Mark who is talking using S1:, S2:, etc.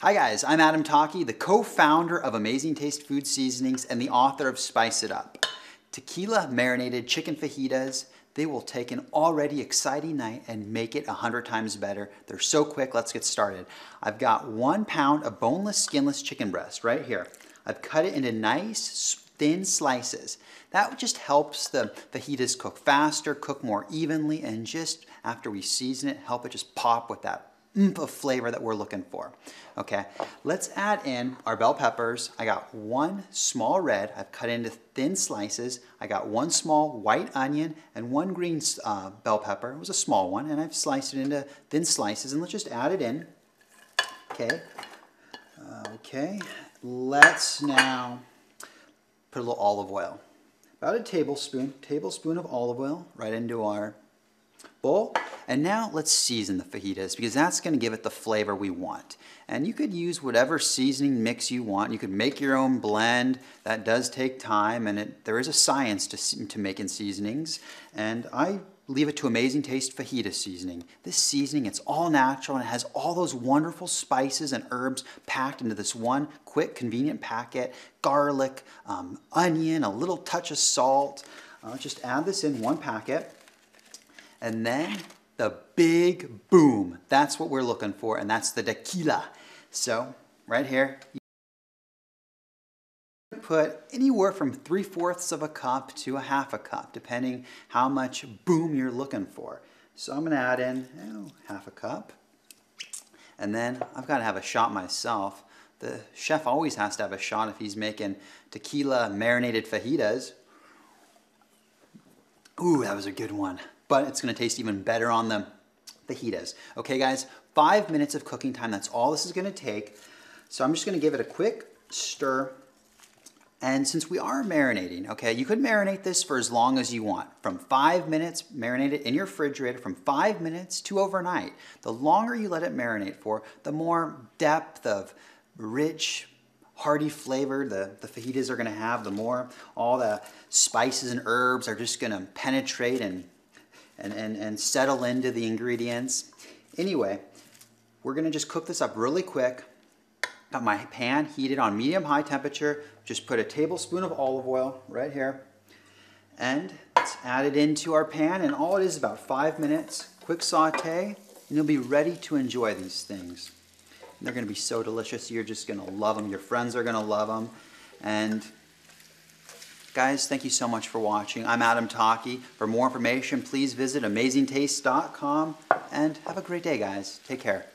S1: Hi guys, I'm Adam Taki, the co-founder of Amazing Taste Food Seasonings and the author of Spice It Up. Tequila-Marinated Chicken Fajitas, they will take an already exciting night and make it 100 times better. They're so quick, let's get started. I've got 1 pound of boneless, skinless chicken breast right here. I've cut it into nice, thin slices. That just helps the fajitas cook faster, cook more evenly, and just after we season it, help it just pop with that oomph of flavor that we're looking for. Okay, let's add in our bell peppers. I got 1 small red, I've cut into thin slices. I got 1 small white onion and 1 green bell pepper. It was a small one, and I've sliced it into thin slices, and let's just add it in. Okay, let's now put a little olive oil. About a tablespoon of olive oil right into our bowl. And now let's season the fajitas because that's going to give it the flavor we want. And you could use whatever seasoning mix you want. You could make your own blend. That does take time, and there is a science to making seasonings. And I leave it to Amazing Taste Fajita Seasoning. This seasoning, it's all natural and it has all those wonderful spices and herbs packed into this one quick, convenient packet. Garlic, onion, a little touch of salt. Just add this in 1 packet. And then the big boom. That's what we're looking for, and that's the tequila. So right here, you put anywhere from 3/4 of a cup to 1/2 cup, depending how much boom you're looking for. So I'm gonna add in 1/2 cup. And then I've gotta have a shot myself. The chef always has to have a shot if he's making tequila marinated fajitas. Ooh, that was a good one. But it's gonna taste even better on the fajitas. Okay guys, 5 minutes of cooking time, that's all this is gonna take. So I'm just gonna give it a quick stir. And since we are marinating, okay, you could marinate this for as long as you want. From 5 minutes, marinate it in your refrigerator, from 5 minutes to overnight. The longer you let it marinate for, the more depth of rich, hearty flavor the fajitas are gonna have, the more all the spices and herbs are just gonna penetrate and settle into the ingredients. Anyway, we're gonna just cook this up really quick. Got my pan heated on medium-high temperature. Just put a tablespoon of olive oil right here. And let's add it into our pan, and all it is about 5 minutes. Quick saute, and you'll be ready to enjoy these things. And they're gonna be so delicious, you're just gonna love them. Your friends are gonna love them. And guys, thank you so much for watching. I'm Adam Taki. For more information, please visit amazingtaste.com, and have a great day, guys. Take care.